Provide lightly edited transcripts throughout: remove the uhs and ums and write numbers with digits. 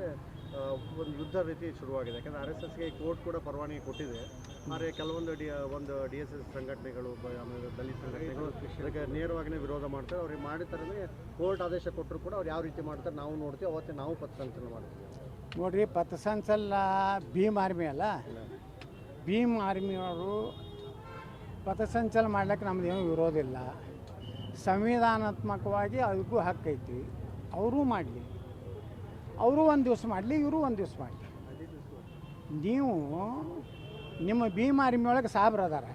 ಏನಾಗಿದೆ, ಒಂದು ಯುದ್ಧ ರೀತಿ ಶುರುವಾಗಿದೆ. ಯಾಕಂದರೆ RSSಗೆ ಕೋರ್ಟ್ ಕೂಡ ಪರವಾನಗಿ ಕೊಟ್ಟಿದೆ. ಆದರೆ ಕೆಲವೊಂದು DSS ಸಂಘಟನೆಗಳು, ಆಮೇಲೆ ದಲಿತ ಸಂಘಟನೆಗಳು ಅದಕ್ಕೆ ನೇರವಾಗಿಯೇ ವಿರೋಧ ಮಾಡ್ತಾರೆ. ಅವ್ರಿಗೆ ಮಾಡಿರ್ತಾರೆ, ಕೋರ್ಟ್ ಆದೇಶ ಕೊಟ್ಟರು ಕೂಡ ಅವ್ರು ಯಾವ ರೀತಿ ಮಾಡ್ತಾರೆ ನಾವು ನೋಡ್ತೀವಿ. ಅವತ್ತೇ ನಾವು ಪಥಸಂಚಲನ ಮಾಡ್ತೀವಿ. ನೋಡಿರಿ, ಪಥಸಂಚಲನ ಭೀಮ್ ಆರ್ಮಿ ಅಲ್ಲ, ಭೀಮ್ ಆರ್ಮಿಯವರು ಪಥಸಂಚಲನ ಮಾಡ್ಲಿಕ್ಕೆ ನಮ್ಮದೇನು ವಿರೋಧ ಇಲ್ಲ. ಸಂವಿಧಾನಾತ್ಮಕವಾಗಿ ಅದಕ್ಕೂ ಹಕ್ಕೈತಿ. ಅವರೂ ಮಾಡಲಿ, ಅವರು ಒಂದು ದಿವಸ ಮಾಡಲಿ, ಇವರು ಒಂದು ದಿವಸ ಮಾಡಲಿ. ನೀವು ನಿಮ್ಮ ಭೀಮ್ ಆರ್ಮಿ ಒಳಗೆ ಸಾಬ್ರು ಅದಾರ,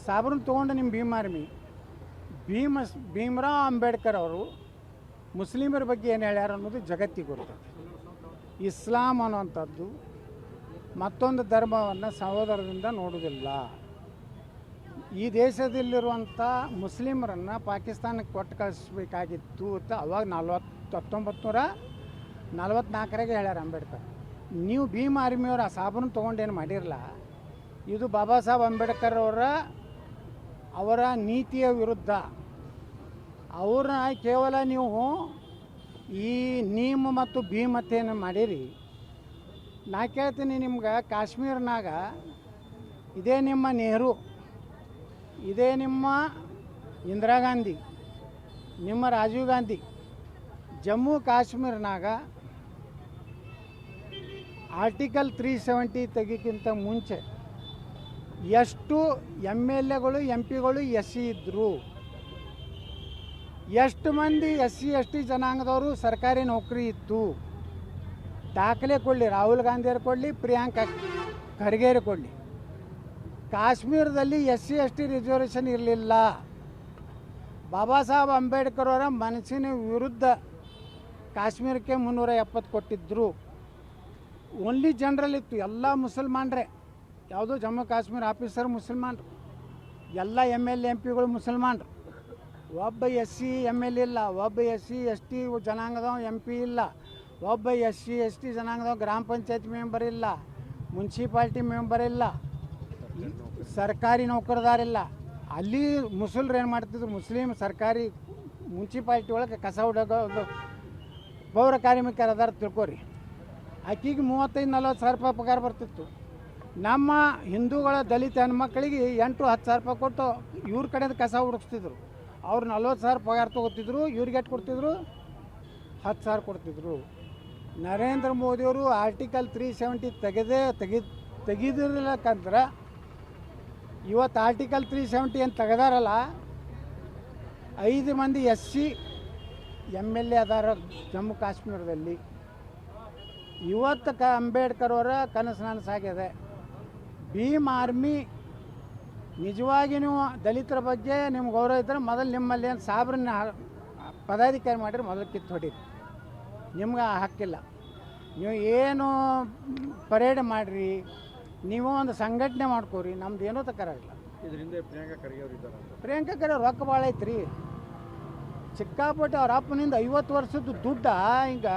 ಸಾಬ್ರನ್ನ ತೊಗೊಂಡು ನಿಮ್ಮ ಭೀಮ್ ಆರ್ಮಿ ಭೀಮರಾವ್ ಅಂಬೇಡ್ಕರ್ ಅವರು ಮುಸ್ಲಿಮರ ಬಗ್ಗೆ ಏನು ಹೇಳ್ಯಾರ ಅನ್ನೋದು ಜಗತ್ತಿಗೆ ಗೊತ್ತದೆ. ಇಸ್ಲಾಂ ಅನ್ನುವಂಥದ್ದು ಮತ್ತೊಂದು ಧರ್ಮವನ್ನು ಸಹೋದರದಿಂದ ನೋಡುವುದಿಲ್ಲ. ಈ ದೇಶದಲ್ಲಿರುವಂಥ ಮುಸ್ಲಿಮರನ್ನು ಪಾಕಿಸ್ತಾನಕ್ಕೆ ಕೊಟ್ಟು ಕಳಿಸ್ಬೇಕಾಗಿತ್ತು ಅಂತ ಅವಾಗ 1944 ಹೇಳ್ಯಾರ ಅಂಬೇಡ್ಕರ್. ನೀವು ಭೀಮ್ ಆರ್ಮಿಯವರು ಆ ಸಾಬನ್ನು ತೊಗೊಂಡೇನು ಮಾಡಿರಲ್ಲ. ಇದು ಬಾಬಾ ಸಾಹೇಬ್ ಅಂಬೇಡ್ಕರ್ ಅವರ ನೀತಿಯ ವಿರುದ್ಧ. ಅವ್ರನ್ನ ಕೇವಲ ನೀವು ಈ ನೀಮ್ ಮತ್ತು ಭೀಮತೆಯನ್ನು ಮಾಡಿರಿ. ನಾ ಕೇಳ್ತೀನಿ ನಿಮ್ಗೆ, ಕಾಶ್ಮೀರ್ನಾಗ ಇದೇ ನಿಮ್ಮ ನೆಹರು, ಇದೇ ನಿಮ್ಮ ಇಂದಿರಾ ಗಾಂಧಿ, ನಿಮ್ಮ ರಾಜೀವ್ ಗಾಂಧಿ ಜಮ್ಮು ಕಾಶ್ಮೀರ್ನಾಗ ಆರ್ಟಿಕಲ್ 370 ತೆಗಿಕ್ಕಿಂತ ಮುಂಚೆ ಎಷ್ಟು MLAಗಳು MP ಗಳು SC ಇದ್ದರು, ಎಷ್ಟು ಮಂದಿ SC ST ಜನಾಂಗದವರು ಸರ್ಕಾರಿ ನೌಕರಿ ಇತ್ತು, ದಾಖಲೆ ಕೊಡಲಿ. ರಾಹುಲ್ ಗಾಂಧಿಯವರು ಕೊಡಲಿ, ಪ್ರಿಯಾಂಕಾ ಖರ್ಗೆಯರು ಕೊಡಲಿ. ಕಾಶ್ಮೀರದಲ್ಲಿ SC ST ರಿಸರ್ವೇಷನ್ ಇರಲಿಲ್ಲ. ಬಾಬಾ ಸಾಹೇಬ್ ಅಂಬೇಡ್ಕರ್ ಅವರ ಮನಸ್ಸಿನ ವಿರುದ್ಧ ಕಾಶ್ಮೀರಕ್ಕೆ 370 ಕೊಟ್ಟಿದ್ದರು. ಓನ್ಲಿ ಜನರಲ್ ಇತ್ತು, ಎಲ್ಲ ಮುಸಲ್ಮಾನ್ರೆ. ಯಾವುದೋ ಜಮ್ಮು ಕಾಶ್ಮೀರ ಆಫೀಸರ್ ಮುಸಲ್ಮಾನ್ರು, ಎಲ್ಲ MLA MPಗಳು ಮುಸಲ್ಮಾನ್ರು. ಒಬ್ಬ SC MLA ಇಲ್ಲ, ಒಬ್ಬ SC ST ಜನಾಂಗದವ MP ಇಲ್ಲ, ಒಬ್ಬ SC ST ಜನಾಂಗದವ ಗ್ರಾಮ ಪಂಚಾಯತ್ ಮೆಂಬರ್ ಇಲ್ಲ, ಮುನ್ಸಿಪಾಲ್ಟಿ ಮೆಂಬರ್ ಇಲ್ಲ, ಸರ್ಕಾರಿ ನೌಕರದಾರಿಲ್ಲ. ಅಲ್ಲಿ ಮುಸಲ್ರು ಏನು ಮಾಡ್ತಿದ್ರು, ಮುಸ್ಲಿಮ್ ಸರ್ಕಾರಿ ಮುನ್ಸಿಪಾಲ್ಟಿ ಒಳಗೆ ಕಸ ಹೊಡೋದು ಪೌರ ಕಾರ್ಮಿಕರು ಅದಾರ ತಿಳ್ಕೊರಿ. ಆಕೆಗೆ 35-40 ಸಾವಿರ ರೂಪಾಯಿ ಪಗಾರ ಬರ್ತಿತ್ತು. ನಮ್ಮ ಹಿಂದೂಗಳ ದಲಿತ ಹೆಣ್ಮಕ್ಳಿಗೆ 8-10 ಸಾವಿರ ರೂಪಾಯಿ ಕೊಟ್ಟು ಇವ್ರ ಕಡೆಯಿಂದ ಕಸ ಹುಡುಕ್ತಿದ್ರು. ಅವ್ರು 40 ಸಾವಿರ ಪಗಾರ ತೊಗೋತಿದ್ರು, ಇವ್ರಿಗೆ ಎಷ್ಟು ಕೊಡ್ತಿದ್ರು? 10 ಸಾವಿರ ಕೊಡ್ತಿದ್ರು. ನರೇಂದ್ರ ಮೋದಿಯವರು ಆರ್ಟಿಕಲ್ 370 ತೆಗೆದಿರ್ಲಕ್ಕಂದ್ರೆ ಇವತ್ತು ಆರ್ಟಿಕಲ್ 370 ಏನು ತೆಗೆದಾರಲ್ಲ, 5 ಮಂದಿ SC MLA ಅದಾರ ಜಮ್ಮು ಕಾಶ್ಮೀರದಲ್ಲಿ. ಇವತ್ತು ಅಂಬೇಡ್ಕರ್ ಅವರ ಕನಸು ನನಸಾಗಿದೆ. ಭೀಮ್ ಆರ್ಮಿ ನಿಜವಾಗಿ ನೀವು ದಲಿತರ ಬಗ್ಗೆ ನಿಮ್ಗೆ ಗೌರವ ಇದ್ದರೆ ಮೊದಲು ನಿಮ್ಮಲ್ಲಿ ಏನು ಸಾಬ್ರನ್ನ ಪದಾಧಿಕಾರಿ ಮಾಡಿರಿ, ಮೊದಲು ಕಿತ್ತು ಹೊಡೀರಿ. ನಿಮ್ಗೆ ಹಕ್ಕಿಲ್ಲ. ನೀವು ಏನು ಪರೇಡ್ ಮಾಡಿರಿ, ನೀವು ಒಂದು ಸಂಘಟನೆ ಮಾಡ್ಕೋರಿ, ನಮ್ದು ಏನೂ ತಕರಾಗಿಲ್ಲ. ಇದರಿಂದ ಪ್ರಿಯಾಂಕಾ ಖರ್ಗೆ ಅವರು ಇದ್ದಾರೆ. ಪ್ರಿಯಾಂಕಾ ಖರ್ಗೆ ಅವ್ರು ರೊಕ್ಕ ಭಾಳ ಐತ್ರಿ, ಸಿಕ್ಕಾಪಟ್ಟೆ. ಅವ್ರ ಅಪ್ಪನಿಂದ 50 ವರ್ಷದ ದುಡ್ಡ ಈಗ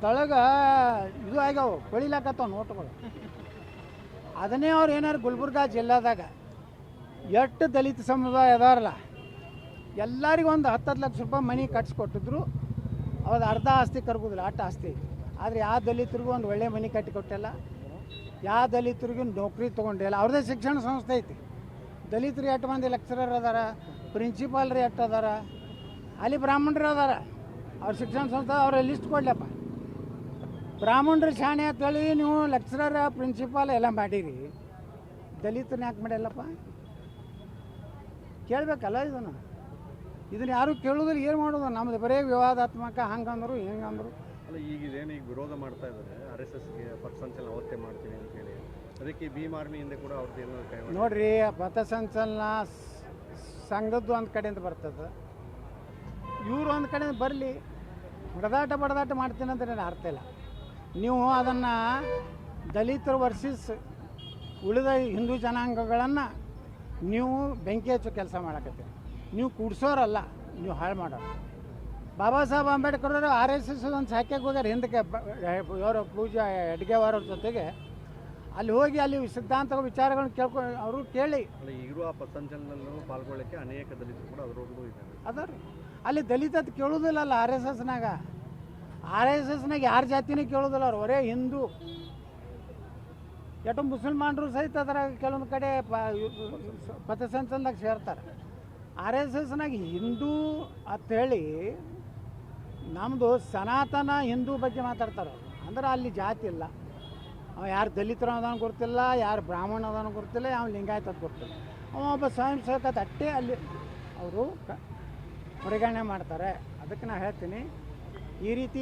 ತಳಗ ಇದು ಆಗ್ಯಾವ, ಕೊಳಿಲಾಕತ್ತಾವ ನೋಟುಗಳು. ಅದನ್ನೇ ಅವ್ರು ಏನಾರು ಗುಲ್ಬರ್ಗಾ ಜಿಲ್ಲಾದಾಗ ಎಷ್ಟು ದಲಿತ ಸಮುದಾಯ ಅದಾರಲ್ಲ ಎಲ್ಲರಿಗೂ ಒಂದು 10 ಲಕ್ಷ ರೂಪಾಯಿ ಮನೆ ಕಟ್ಸಿಕೊಟ್ಟಿದ್ರು. ಅವ್ರು ಅರ್ಧ ಆಸ್ತಿ ಕರ್ಗೋದಿಲ್ಲ, ಅಷ್ಟು ಆಸ್ತಿ. ಆದರೆ ಯಾವ ದಲಿತರಿಗೂ ಒಂದು ಒಳ್ಳೆ ಮನೆ ಕಟ್ಟಿ ಕೊಟ್ಟಿಲ್ಲ, ಯಾವ ದಲಿತರಿಗೂ ನೌಕರಿ ತೊಗೊಂಡಿಲ್ಲ. ಅವ್ರದ್ದೇ ಶಿಕ್ಷಣ ಸಂಸ್ಥೆ ಐತಿ. ದಲಿತರು 8 ಮಂದಿ ಲೆಕ್ಚರರ್ ಅದಾರ, ಪ್ರಿನ್ಸಿಪಾಲ್ರಿ 8 ಅದಾರ, ಅಲ್ಲಿ ಬ್ರಾಹ್ಮಣರು ಅದಾರ. ಅವ್ರ ಶಿಕ್ಷಣ ಸಂಸ್ಥೆ ಅವ್ರ ಲಿಸ್ಟ್ ಕೊಡ್ಲಪ್ಪ. ಬ್ರಾಹ್ಮಣರು ಶಾಣೆ ಅಂತೇಳಿ ನೀವು ಲೆಕ್ಚರರ್ ಪ್ರಿನ್ಸಿಪಾಲ್ ಎಲ್ಲ ಮಾಡಿರಿ, ದಲಿತರನ್ನ ಯಾಕೆ ಮಾಡಿಲ್ಲಪ್ಪ? ಕೇಳಬೇಕಲ್ಲ ಇದನ್ನು ಯಾರು ಕೇಳೋದಿಲ್ಲ. ಏನು ಮಾಡೋದು? ನಮ್ಮದು ಬರೀ ವಿವಾದಾತ್ಮಕ, ಹಂಗಂದರು ಹಿಂಗಂದರು. ಅಲ್ಲ, ಈಗ ವಿರೋಧ ಮಾಡ್ತಾ ಇದ್ದಾರೆ RSSಗೆ ಪಥಸಂಚಲನ ಅವತ್ತೇ ಮಾಡ್ತೀವಿ ಅಂತೇಳಿ. ಅದಕ್ಕೆ ಭೀಮ್ ಆರ್ಮಿ ಹಿಂದೆ ಕೂಡ ಅವ್ರದ್ದು ಏನೋ ನೋಡ್ರಿ, ಪಥಸಂಚಲನ ಸಂಘದ್ದು ಒಂದು ಕಡೆಯಿಂದ ಬರ್ತದೆ, ಇವರು ಒಂದು ಕಡೆಯಿಂದ ಬರಲಿ. ಬಡದಾಟ ಮಾಡ್ತೀನಿ ಅಂತ ನಾನು ಅರ್ಥ ಇಲ್ಲ. ನೀವು ಅದನ್ನು ದಲಿತರು ವರ್ಸಸ್ ಉಳಿದ ಹಿಂದೂ ಜನಾಂಗಗಳನ್ನು ನೀವು ಬೆಂಕಿ ಹಚ್ಚೋ ಕೆಲಸ ಮಾಡಕತ್ತೀರಿ. ನೀವು ಕೂಡ್ಸೋರಲ್ಲ, ನೀವು ಹಾಳು ಮಾಡೋರು. ಬಾಬಾ ಸಾಹೇಬ್ ಅಂಬೇಡ್ಕರ್ ಅವರು RSS ಒಂದು ಶಾಖೆಗೆ ಹೋಗ್ಯಾರ ಹಿಂದಕ್ಕೆ, ಇವರು ಪೂಜಾ ಹೆಡ್ಗೇವಾರ್ ಅವ್ರ ಜೊತೆಗೆ. ಅಲ್ಲಿ ಹೋಗಿ ಅಲ್ಲಿ ಸಿದ್ಧಾಂತ ವಿಚಾರಗಳನ್ನ ಅವರು ಕೇಳಿ. ಈಗಲೂ ಆ ಪಥಸಂಚಲನದಲ್ಲೂ ಪಾಲ್ಗೊಳ್ಳಕ್ಕೆ ಅನೇಕ ದಲಿತರು ಕೂಡ ಅದರೊಳಗೂ ಇದ್ದಾರೆ. ಅದಾರ ಅಲ್ಲಿ ದಲಿತ ಕೇಳೋದಿಲ್ಲಲ್ಲ RSSನಾಗ. RSSನಾಗ ಯಾರ ಜಾತಿನೇ ಕೇಳೋದಿಲ್ಲ ಅವ್ರು, ಒರೇ ಹಿಂದೂ. ಎಷ್ಟೋ ಮುಸಲ್ಮಾನರು ಸಹಿತ ಅದ್ರಾಗ ಕೆಲವೊಂದು ಕಡೆ ಪಥಸಂಚಲನದಾಗ ಸೇರ್ತಾರೆ. RSSನಾಗ ಹಿಂದೂ ಅಂಥೇಳಿ ನಮ್ಮದು ಸನಾತನ ಹಿಂದೂ ಬಗ್ಗೆ ಮಾತಾಡ್ತಾರೆ ಅವರು. ಅಂದ್ರೆ ಅಲ್ಲಿ ಜಾತಿ ಇಲ್ಲ. ಅವ ಯಾರು ದಲಿತರು ಅದಾನು ಗೊತ್ತಿಲ್ಲ, ಯಾರು ಬ್ರಾಹ್ಮಣ ಅದಾನು ಗೊತ್ತಿಲ್ಲ, ಯಾವ ಲಿಂಗಾಯತ ಅಂತ ಗೊತ್ತಿಲ್ಲ. ಅವ ಒಬ್ಬ ಸ್ವಯಂ ಸೇವಕ ಅಟ್ಟೆ ಅಲ್ಲಿ ಅವರು ಪರಿಗಣನೆ ಮಾಡ್ತಾರೆ. ಅದಕ್ಕೆ ನಾನು ಹೇಳ್ತೀನಿ ಈ ರೀತಿ